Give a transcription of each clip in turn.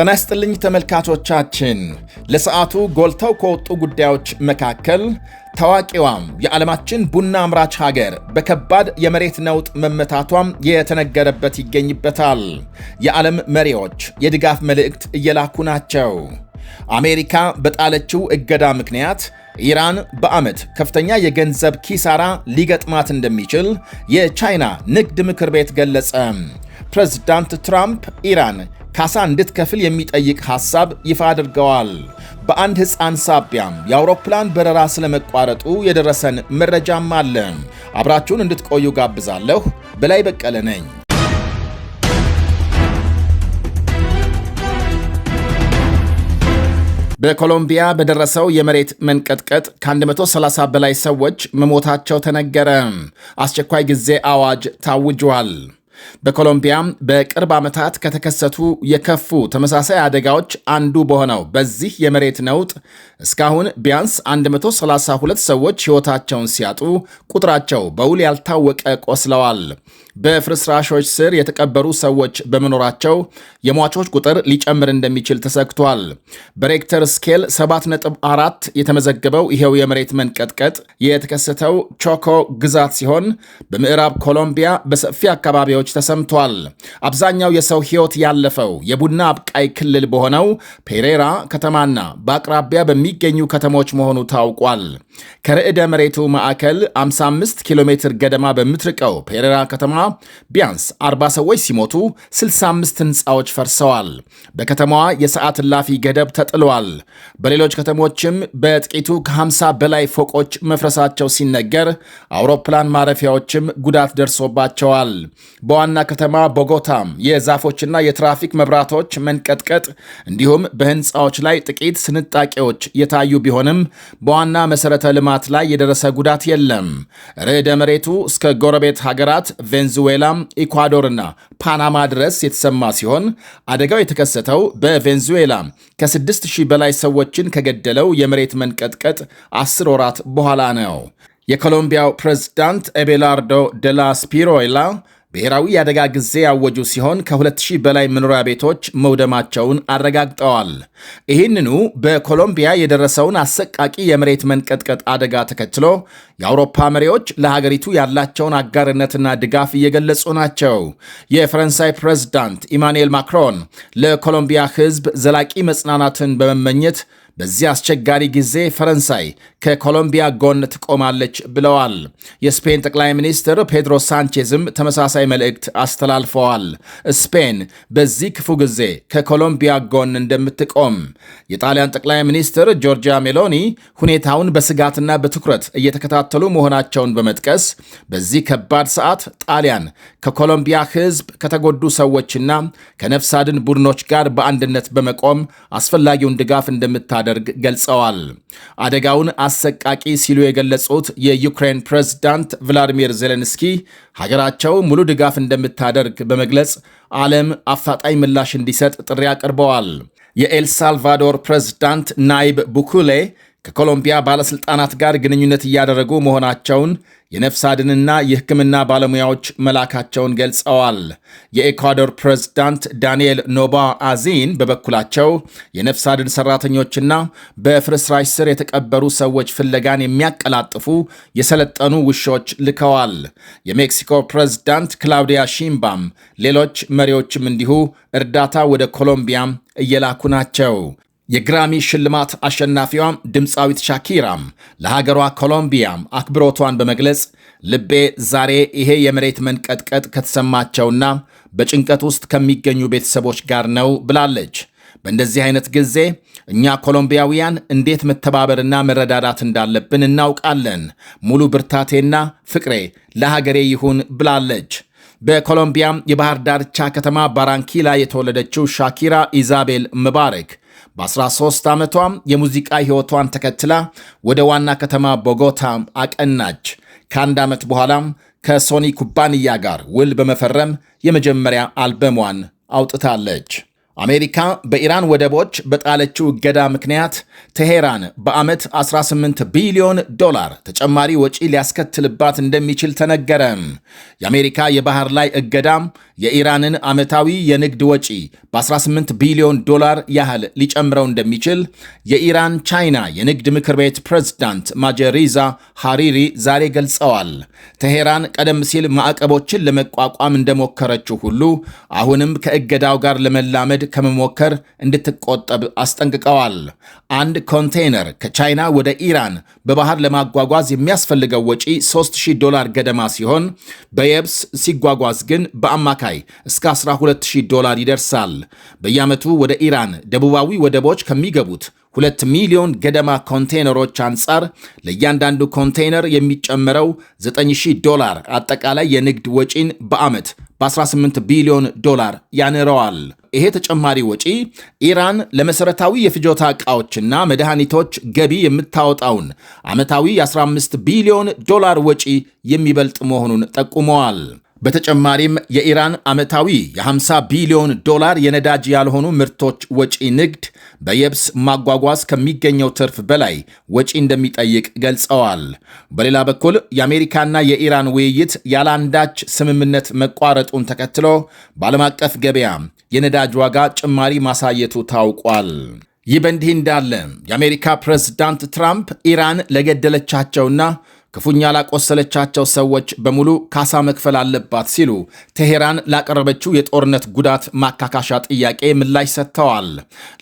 ጤና ይስጥልኝ ተመልካቾቻችን፣ ለሰዓቱ ጎልተው ከወጡ ጉዳዮች መካከል ታዋቂዋም የዓለማችን ቡና አምራች ሀገር በከባድ የመሬት ነውጥ መመታቷም የተነገረበት ይገኝበታል። የዓለም መሪዎች የድጋፍ መልእክት እየላኩ ናቸው። አሜሪካ በጣለችው እገዳ ምክንያት ኢራን በዓመት ከፍተኛ የገንዘብ ኪሳራ ሊገጥማት እንደሚችል የቻይና ንግድ ምክር ቤት ገለጸ። ፕሬዝዳንት ትራምፕ ኢራን ካሳ እንድትከፍል የሚጠይቅ ሐሳብ ይፋ አድርገዋል። በአንድ ሕፃን ሳቢያም የአውሮፕላን በረራ ስለመቋረጡ የደረሰን መረጃም አለ። አብራችሁን እንድትቆዩ ጋብዛለሁ። በላይ በቀለ ነኝ። በኮሎምቢያ በደረሰው የመሬት መንቀጥቀጥ ከ130 በላይ ሰዎች መሞታቸው ተነገረ። አስቸኳይ ጊዜ አዋጅ ታውጇል። በኮሎምቢያ በቅርብ ዓመታት ከተከሰቱ የከፉ ተመሳሳይ አደጋዎች አንዱ በሆነው በዚህ የመሬት ነውጥ እስካሁን ቢያንስ 132 ሰዎች ሕይወታቸውን ሲያጡ ቁጥራቸው በውል ያልታወቀ ቆስለዋል። በፍርስራሾች ስር የተቀበሩ ሰዎች በመኖራቸው የሟቾች ቁጥር ሊጨምር እንደሚችል ተሰግቷል። በሬክተር ስኬል 7.4 የተመዘገበው ይሄው የመሬት መንቀጥቀጥ የተከሰተው ቾኮ ግዛት ሲሆን በምዕራብ ኮሎምቢያ በሰፊ አካባቢዎች ተሰምቷል። አብዛኛው የሰው ሕይወት ያለፈው የቡና አብቃይ ክልል በሆነው ፔሬራ ከተማና በአቅራቢያ በሚገኙ ከተሞች መሆኑ ታውቋል። ከርዕደ መሬቱ ማዕከል 55 ኪሎ ሜትር ገደማ በምትርቀው ፔሬራ ከተማ ቢያንስ 40 ሰዎች ሲሞቱ 65 ሕንፃዎች ፈርሰዋል። በከተማዋ የሰዓት እላፊ ገደብ ተጥሏል። በሌሎች ከተሞችም በጥቂቱ ከ50 በላይ ፎቆች መፍረሳቸው ሲነገር አውሮፕላን ማረፊያዎችም ጉዳት ደርሶባቸዋል። በዋና ከተማ ቦጎታም የዛፎችና የትራፊክ መብራቶች መንቀጥቀጥ እንዲሁም በሕንፃዎች ላይ ጥቂት ስንጣቄዎች የታዩ ቢሆንም በዋና መሠረተ ልማት ላይ የደረሰ ጉዳት የለም። ርዕደ መሬቱ እስከ ጎረቤት ሀገራት ቬንዙዌላ፣ ኢኳዶርና ፓናማ ድረስ የተሰማ ሲሆን አደጋው የተከሰተው በቬንዙዌላ ከ6000 በላይ ሰዎችን ከገደለው የመሬት መንቀጥቀጥ 10 ወራት በኋላ ነው። የኮሎምቢያው ፕሬዝዳንት ኤቤላርዶ ደላ ስፒሮይላ ብሔራዊ የአደጋ ጊዜ ያወጁ ሲሆን ከ2000 በላይ መኖሪያ ቤቶች መውደማቸውን አረጋግጠዋል። ይህንኑ በኮሎምቢያ የደረሰውን አሰቃቂ የመሬት መንቀጥቀጥ አደጋ ተከትሎ የአውሮፓ መሪዎች ለሀገሪቱ ያላቸውን አጋርነትና ድጋፍ እየገለጹ ናቸው። የፈረንሳይ ፕሬዝዳንት ኢማኑኤል ማክሮን ለኮሎምቢያ ሕዝብ ዘላቂ መጽናናትን በመመኘት በዚህ አስቸጋሪ ጊዜ ፈረንሳይ ከኮሎምቢያ ጎን ትቆማለች ብለዋል። የስፔን ጠቅላይ ሚኒስትር ፔድሮ ሳንቼዝም ተመሳሳይ መልእክት አስተላልፈዋል። ስፔን በዚህ ክፉ ጊዜ ከኮሎምቢያ ጎን እንደምትቆም፣ የጣሊያን ጠቅላይ ሚኒስትር ጆርጂያ ሜሎኒ ሁኔታውን በስጋትና በትኩረት እየተከታተሉ መሆናቸውን በመጥቀስ በዚህ ከባድ ሰዓት ጣሊያን ከኮሎምቢያ ሕዝብ ከተጎዱ ሰዎችና ከነፍስ አድን ቡድኖች ጋር በአንድነት በመቆም አስፈላጊውን ድጋፍ እንደምታደርግ ገልጸዋል። አደጋውን አሰቃቂ ሲሉ የገለጹት የዩክሬን ፕሬዝዳንት ቭላዲሚር ዜሌንስኪ ሀገራቸው ሙሉ ድጋፍ እንደምታደርግ በመግለጽ ዓለም አፋጣኝ ምላሽ እንዲሰጥ ጥሪ አቅርበዋል። የኤልሳልቫዶር ፕሬዝዳንት ናይብ ቡኩሌ ከኮሎምቢያ ባለሥልጣናት ጋር ግንኙነት እያደረጉ መሆናቸውን የነፍስ አድንና የሕክምና ባለሙያዎች መላካቸውን ገልጸዋል። የኤኳዶር ፕሬዝዳንት ዳንኤል ኖባ አዚን በበኩላቸው የነፍስ አድን ሠራተኞችና በፍርስራሽ ስር የተቀበሩ ሰዎች ፍለጋን የሚያቀላጥፉ የሰለጠኑ ውሾች ልከዋል። የሜክሲኮ ፕሬዝዳንት ክላውዲያ ሺምባም ሌሎች መሪዎችም እንዲሁ እርዳታ ወደ ኮሎምቢያም እየላኩ ናቸው። የግራሚ ሽልማት አሸናፊዋ ድምፃዊት ሻኪራም ለሀገሯ ኮሎምቢያም አክብሮቷን በመግለጽ ልቤ ዛሬ ይሄ የመሬት መንቀጥቀጥ ከተሰማቸውና በጭንቀት ውስጥ ከሚገኙ ቤተሰቦች ጋር ነው ብላለች። በእንደዚህ አይነት ጊዜ እኛ ኮሎምቢያውያን እንዴት መተባበርና መረዳዳት እንዳለብን እናውቃለን። ሙሉ ብርታቴና ፍቅሬ ለሀገሬ ይሁን ብላለች። በኮሎምቢያ የባህር ዳርቻ ከተማ ባራንኪላ የተወለደችው ሻኪራ ኢዛቤል ምባረክ በ13 ዓመቷ የሙዚቃ ሕይወቷን ተከትላ ወደ ዋና ከተማ ቦጎታ አቀናች። ከአንድ ዓመት በኋላም ከሶኒ ኩባንያ ጋር ውል በመፈረም የመጀመሪያ አልበሟን አውጥታለች። አሜሪካ በኢራን ወደቦች በጣለችው እገዳ ምክንያት ቴሄራን በዓመት 18 ቢሊዮን ዶላር ተጨማሪ ወጪ ሊያስከትልባት እንደሚችል ተነገረ። የአሜሪካ የባህር ላይ እገዳም የኢራንን ዓመታዊ የንግድ ወጪ በ18 ቢሊዮን ዶላር ያህል ሊጨምረው እንደሚችል የኢራን ቻይና የንግድ ምክር ቤት ፕሬዝዳንት ማጀሪዛ ሐሪሪ ዛሬ ገልጸዋል። ቴሄራን ቀደም ሲል ማዕቀቦችን ለመቋቋም እንደሞከረችው ሁሉ አሁንም ከእገዳው ጋር ለመላመድ ከመሞከር እንድትቆጠብ አስጠንቅቀዋል። አንድ ኮንቴይነር ከቻይና ወደ ኢራን በባህር ለማጓጓዝ የሚያስፈልገው ወጪ $3000 ገደማ ሲሆን በየብስ ሲጓጓዝ ግን በአማካይ እስከ $12000 ይደርሳል። በየዓመቱ ወደ ኢራን ደቡባዊ ወደቦች ከሚገቡት 2 ሚሊዮን ገደማ ኮንቴይነሮች አንጻር ለእያንዳንዱ ኮንቴይነር የሚጨመረው $9000 አጠቃላይ የንግድ ወጪን በዓመት በ18 ቢሊዮን ዶላር ያንረዋል። ይሄ ተጨማሪ ወጪ ኢራን ለመሠረታዊ የፍጆታ ዕቃዎችና መድኃኒቶች ገቢ የምታወጣውን ዓመታዊ የ15 ቢሊዮን ዶላር ወጪ የሚበልጥ መሆኑን ጠቁመዋል። በተጨማሪም የኢራን ዓመታዊ የ50 ቢሊዮን ዶላር የነዳጅ ያልሆኑ ምርቶች ወጪ ንግድ በየብስ ማጓጓዝ ከሚገኘው ትርፍ በላይ ወጪ እንደሚጠይቅ ገልጸዋል። በሌላ በኩል የአሜሪካና የኢራን ውይይት ያለአንዳች ስምምነት መቋረጡን ተከትሎ በዓለም አቀፍ ገበያ የነዳጅ ዋጋ ጭማሪ ማሳየቱ ታውቋል። ይህ በእንዲህ እንዳለ የአሜሪካ ፕሬዝዳንት ትራምፕ ኢራን ለገደለቻቸውና ክፉኛ ላቆሰለቻቸው ሰዎች በሙሉ ካሳ መክፈል አለባት ሲሉ ቴሄራን ላቀረበችው የጦርነት ጉዳት ማካካሻ ጥያቄ ምላሽ ሰጥተዋል።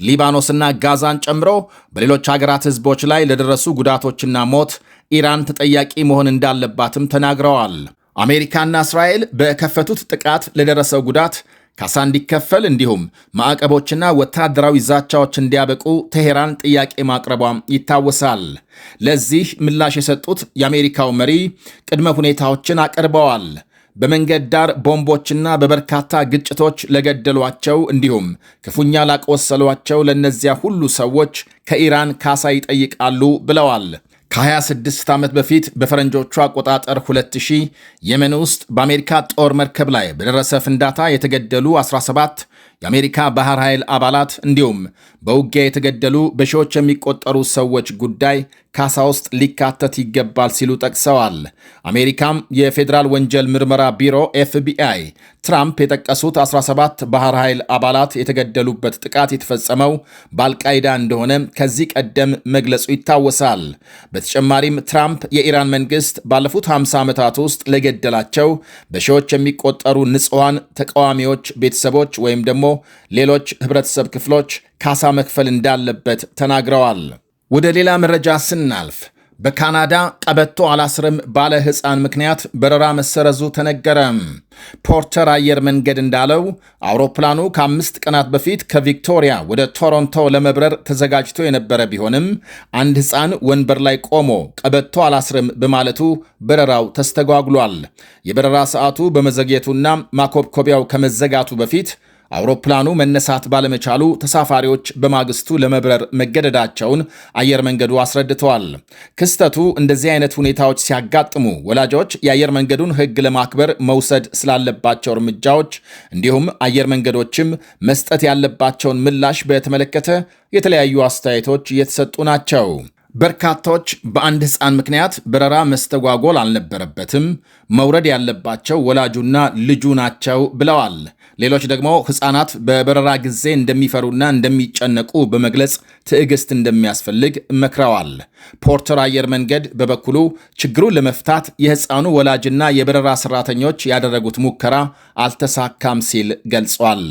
ሊባኖስና ጋዛን ጨምሮ በሌሎች ሀገራት ሕዝቦች ላይ ለደረሱ ጉዳቶችና ሞት ኢራን ተጠያቂ መሆን እንዳለባትም ተናግረዋል። አሜሪካና እስራኤል በከፈቱት ጥቃት ለደረሰው ጉዳት ካሳ እንዲከፈል እንዲሁም ማዕቀቦችና ወታደራዊ ዛቻዎች እንዲያበቁ ቴሄራን ጥያቄ ማቅረቧም ይታወሳል። ለዚህ ምላሽ የሰጡት የአሜሪካው መሪ ቅድመ ሁኔታዎችን አቅርበዋል። በመንገድ ዳር ቦምቦችና በበርካታ ግጭቶች ለገደሏቸው እንዲሁም ክፉኛ ላቆሰሏቸው ለእነዚያ ሁሉ ሰዎች ከኢራን ካሳ ይጠይቃሉ ብለዋል። ከ26 ዓመት በፊት በፈረንጆቹ አቆጣጠር 2000 የመን ውስጥ በአሜሪካ ጦር መርከብ ላይ በደረሰ ፍንዳታ የተገደሉ 17 የአሜሪካ ባህር ኃይል አባላት እንዲሁም በውጊያ የተገደሉ በሺዎች የሚቆጠሩ ሰዎች ጉዳይ ካሳ ውስጥ ሊካተት ይገባል ሲሉ ጠቅሰዋል። አሜሪካም የፌዴራል ወንጀል ምርመራ ቢሮ FBI ትራምፕ የጠቀሱት 17 ባህር ኃይል አባላት የተገደሉበት ጥቃት የተፈጸመው በአልቃይዳ እንደሆነ ከዚህ ቀደም መግለጹ ይታወሳል። በተጨማሪም ትራምፕ የኢራን መንግስት ባለፉት 50 ዓመታት ውስጥ ለገደላቸው በሺዎች የሚቆጠሩ ንጹሐን ተቃዋሚዎች ቤተሰቦች ወይም ደግሞ ሌሎች ህብረተሰብ ክፍሎች ካሳ መክፈል እንዳለበት ተናግረዋል። ወደ ሌላ መረጃ ስናልፍ በካናዳ ቀበቶ አላስርም ባለ ሕፃን ምክንያት በረራ መሰረዙ ተነገረም። ፖርተር አየር መንገድ እንዳለው አውሮፕላኑ ከ5 ቀናት በፊት ከቪክቶሪያ ወደ ቶሮንቶ ለመብረር ተዘጋጅቶ የነበረ ቢሆንም አንድ ሕፃን ወንበር ላይ ቆሞ ቀበቶ አላስርም በማለቱ በረራው ተስተጓጉሏል። የበረራ ሰዓቱ በመዘግየቱና ማኮብኮቢያው ከመዘጋቱ በፊት አውሮፕላኑ መነሳት ባለመቻሉ ተሳፋሪዎች በማግስቱ ለመብረር መገደዳቸውን አየር መንገዱ አስረድተዋል። ክስተቱ እንደዚህ አይነት ሁኔታዎች ሲያጋጥሙ ወላጆች የአየር መንገዱን ሕግ ለማክበር መውሰድ ስላለባቸው እርምጃዎች እንዲሁም አየር መንገዶችም መስጠት ያለባቸውን ምላሽ በተመለከተ የተለያዩ አስተያየቶች እየተሰጡ ናቸው። በርካቶች በአንድ ሕፃን ምክንያት በረራ መስተጓጎል አልነበረበትም፣ መውረድ ያለባቸው ወላጁና ልጁ ናቸው ብለዋል። ሌሎች ደግሞ ሕፃናት በበረራ ጊዜ እንደሚፈሩና እንደሚጨነቁ በመግለጽ ትዕግስት እንደሚያስፈልግ መክረዋል። ፖርተር አየር መንገድ በበኩሉ ችግሩን ለመፍታት የሕፃኑ ወላጅና የበረራ ሰራተኞች ያደረጉት ሙከራ አልተሳካም ሲል ገልጿል።